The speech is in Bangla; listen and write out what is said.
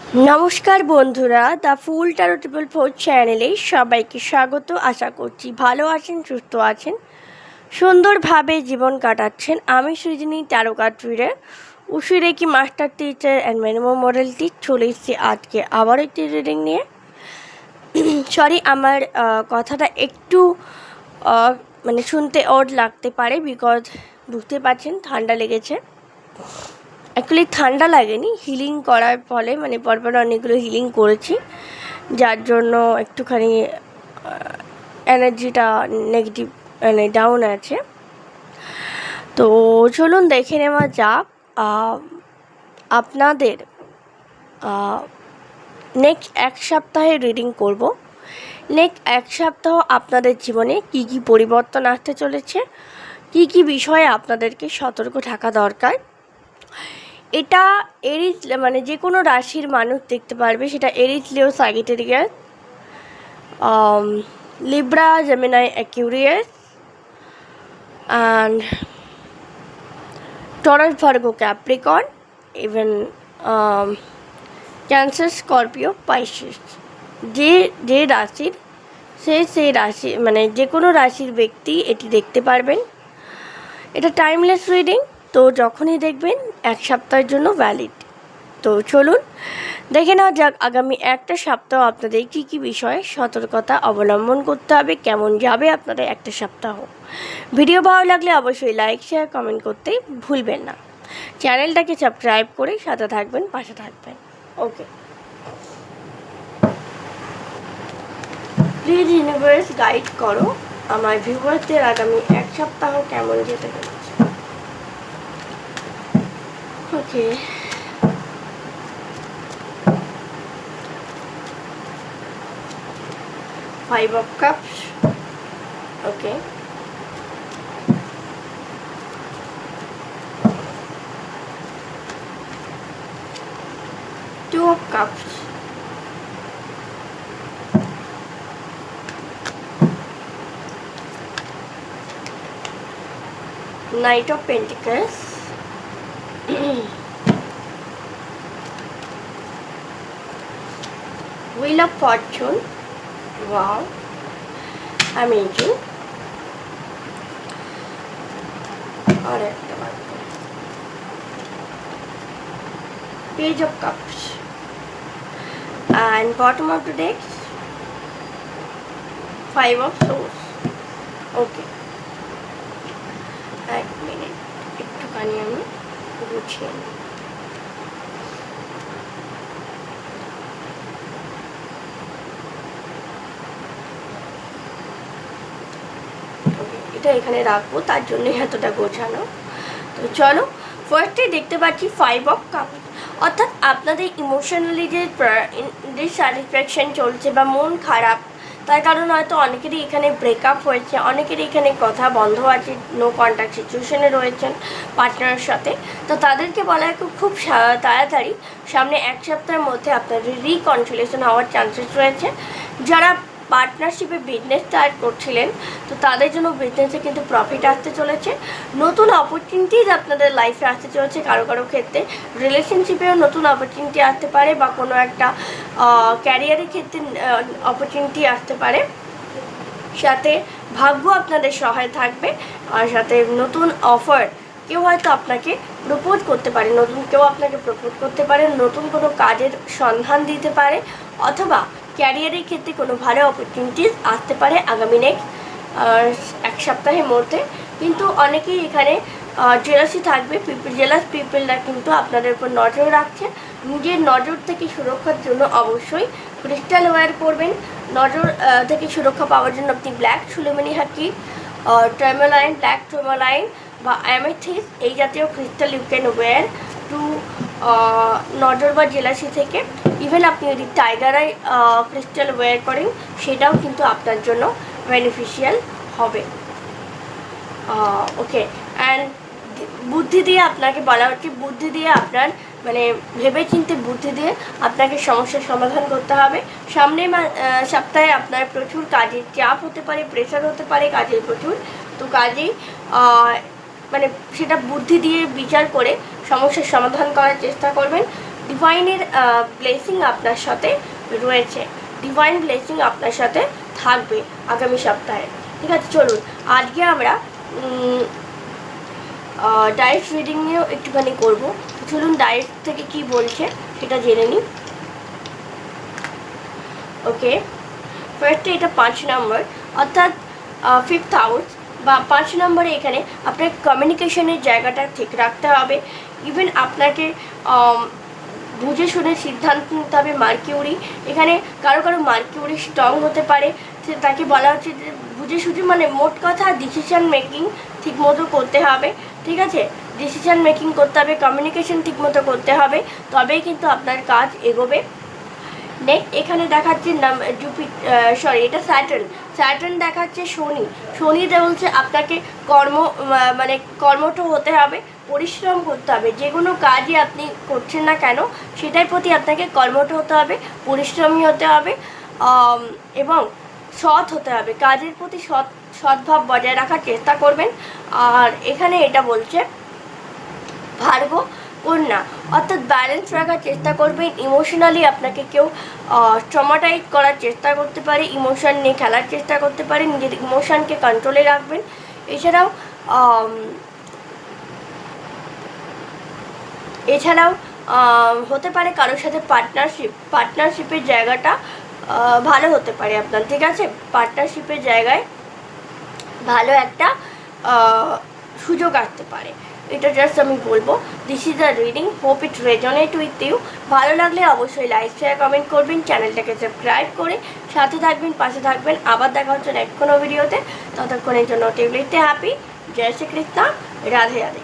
নমস্কার বন্ধুরা, the full taro triple four চ্যানেলে সবাইকে স্বাগত। আশা করছি ভালো আছেন, সুস্থ আছেন, সুন্দরভাবে জীবন কাটাচ্ছেন। আমি Srijani tarot card reader, Usui reiki master teacher and মেনিমো মডেলটি চলে এসেছি আজকে আবার একটি রিডিং নিয়ে। সরি, আমার কথাটা একটু মানে শুনতে অড লাগতে পারে, বিকজ বুঝতে পারছেন ঠান্ডা লেগেছে। অ্যাকচুয়ালি ঠান্ডা লাগেনি, হিলিং করার ফলে মানে পরপর অনেকগুলো হিলিং করেছি, যার জন্য একটুখানি এনার্জিটা নেগেটিভ মানে ডাউন আছে। তো চলুন দেখে নেওয়া যাক আপনাদের নেক্সট এক সপ্তাহে রিডিং করব। নেক্সট এক সপ্তাহ আপনাদের জীবনে কি কি পরিবর্তন আসতে চলেছে, কি কি বিষয়ে আপনাদেরকে সতর্ক থাকা দরকার। এটা এরিজ মানে যে কোনো রাশির মানুষ দেখতে পারবে, সেটা Aries, Leo, Sagittarius, Libra, Gemini, Aquarius and Taurus, Virgo, Capricorn, even Cancer, Scorpio, Pisces. যে রাশির সেই রাশি মানে যে কোনো রাশির ব্যক্তি এটি দেখতে পারবেন। এটা টাইমলেস রিডিং, তো যখনই দেখবেন এক সপ্তাহের জন্য ভ্যালিড। তো চলুন দেখে নেওয়া যাক আগামী একটা সপ্তাহ আপনাদের কী কী বিষয়ে সতর্কতা অবলম্বন করতে হবে, কেমন যাবে আপনাদের একটা সপ্তাহ। ভিডিও ভালো লাগলে অবশ্যই লাইক, শেয়ার, কমেন্ট করতে ভুলবেন না। চ্যানেলটাকে সাবস্ক্রাইব করে সাথে থাকবেন, পাশে থাকবেন। ওকে, প্লিজ ইউনিভার্স গাইড করো আমার ভিউয়ারদের আগামী এক সপ্তাহ কেমন যেতে চলেছে। ওকে, Five of Cups. Okay. Two of Cups. Knight of Pentacles. Wheel of Fortune. Wow, amazing. और একটা বাকি, Page of Cups. And bottom of the deck, Five of Swords. Okay, এক মিনিট একটুখানি আমি গুছিয়ে নিই। এটা এখানে রাখবো, তার জন্যই এতটা গোছানো। তো চলো, ফার্স্টে দেখতে পাচ্ছি ফাইভ অফ কাপ, অর্থাৎ আপনাদের ইমোশনালি যে ডিসস্যাটিসফ্যাকশন চলছে বা মন খারাপ, তার কারণ হয়তো অনেকেরই এখানে ব্রেকআপ হয়েছে, অনেকেরই এখানে কথা বন্ধ আছে, নো কন্ট্যাক্ট সিচুয়েশনে রয়েছেন পার্টনারের সাথে। তো তাদেরকে বলা হয় খুব তাড়াতাড়ি সামনে এক সপ্তাহের মধ্যে আপনাদের রিকনসিলিয়েশন হওয়ার চান্সেস রয়েছে। যারা পার্টনারশিপে বিজনেস স্টার্ট করছিলেন, তো তাদের জন্য বিজনেসে কিন্তু প্রফিট আসতে চলেছে, নতুন অপরচুনিটিজ আপনাদের লাইফে আসতে চলেছে। কারো কারো ক্ষেত্রে রিলেশনশিপেও নতুন অপরচুনিটি আসতে পারে, বা কোনো একটা ক্যারিয়ারের ক্ষেত্রে অপরচুনিটি আসতে পারে। সাথে ভাগ্য আপনাদের সহায় থাকবে, আর সাথে নতুন অফার, কেউ হয়তো আপনাকে প্রপোজ করতে পারে, নতুন কেউ আপনাকে প্রপোজ করতে পারে, নতুন কোনো কাজের সন্ধান দিতে পারে, অথবা ক্যারিয়ারের ক্ষেত্রে কোনো ভালো অপরচুনিটিস আসতে পারে আগামী নেক্সট এক সপ্তাহের মধ্যে। কিন্তু অনেকেই এখানে জেলাসি থাকবে, জেলাস পিপলরা কিন্তু আপনাদের উপর নজর রাখছে। নিজের নজর থেকে সুরক্ষার জন্য অবশ্যই ক্রিস্টাল ওয়্যার করবেন। নজর থেকে সুরক্ষা পাওয়ার জন্য আপনি ব্ল্যাক সুলেমনি হাকি, টার্মালাইন, ব্ল্যাক টার্মালাইন বা অ্যামেথিস এই জাতীয় crystal you can wear to নজর বা জেলাসি থেকে। ইভেন আপনি যদি টাইগার আই ক্রিস্টাল ওয়্যার করেন, সেটাও কিন্তু আপনার জন্য বেনিফিশিয়াল হবে। ওকে, অ্যান্ড বুদ্ধি দিয়ে আপনাকে বলা হচ্ছে, বুদ্ধি দিয়ে আপনার মানে ভেবে চিন্তে বুদ্ধি দিয়ে আপনাকে সমস্যার সমাধান করতে হবে। সামনের সপ্তাহে আপনার প্রচুর কাজের চাপ হতে পারে, প্রেশার হতে পারে কাজের প্রচুর। তো কাজেই মানে সেটা বুদ্ধি দিয়ে বিচার করে সমস্যার সমাধান করার চেষ্টা করবেন। ডিভাইনের ব্লেসিং আপনার সাথে রয়েছে, ডিভাইন ব্লেসিং আপনার সাথে থাকবে আগামী সপ্তাহে। ঠিক আছে, চলুন আজকে আমরা ডায়েট রিডিং নিয়েও একটুখানি করবো। চলুন ডায়েট থেকে কি বলছে সেটা জেনে নিই। ওকে, ফার্স্টে এটা 5 নম্বর, অর্থাৎ 5th হাউস বা 5 নম্বরে এখানে আপনার কমিউনিকেশনের জায়গাটা ঠিক রাখতে হবে। ইভেন আপনাকে বুঝে শুনে সিদ্ধান্ত নিতে হবে। মার্কিউরি এখানে কারো কারো মার্কিউরি স্ট্রং হতে পারে, তাকে বলা হচ্ছে যে বুঝে শুঝে, মানে মোট কথা ডিসিশন মেকিং ঠিক মতো করতে হবে। ঠিক আছে, ডিসিশন মেকিং করতে হবে, কমিউনিকেশন ঠিক মতো করতে হবে, তবেই কিন্তু আপনার কাজ এগোবে। নেক্সট এখানে দেখাচ্ছে এটা স্যাটার্ন দেখাচ্ছে শনিতে বলছে আপনাকে কর্মঠ হতে হবে, পরিশ্রম করতে হবে। যে কোনো কাজই আপনি করছেন না কেন সেটার প্রতি আপনাকে কর্মঠ হতে হবে, পরিশ্রমী হতে হবে এবং সৎ হতে হবে। কাজের প্রতি সৎভাব বজায় রাখার চেষ্টা করবেন। আর এখানে এটা বলছে ভার্গ কন্যা, অর্থাৎ ব্যালেন্স রাখার চেষ্টা করবেন। ইমোশনালি আপনাকে কেউ ট্রমাটাইজ করার চেষ্টা করতে পারে, ইমোশন নিয়ে খেলার চেষ্টা করতে পারে, নিজের ইমোশনকে কন্ট্রোলে রাখবেন। এছাড়াও হতে পারে কারোর সাথে পার্টনারশিপের জায়গাটা ভালো হতে পারে আপনার। ঠিক আছে, পার্টনারশিপের জায়গায় ভালো একটা সুযোগ আসতে পারে। এটা জাস্ট আমি বলবো। This is the reading, hope it resonate with you. ভালো লাগলে অবশ্যই লাইক শেয়ার কমেন্ট করবেন, চ্যানেলটাকে সাবস্ক্রাইব করে সাথে থাকবেন, পাশে থাকবেন। আবার দেখা হচ্ছে নেক্সট কোনো ভিডিওতে। ততক্ষণের জন্য টেবলেটে হ্যাপি। জয় শ্রীকৃষ্ণ, রাধে রাধে।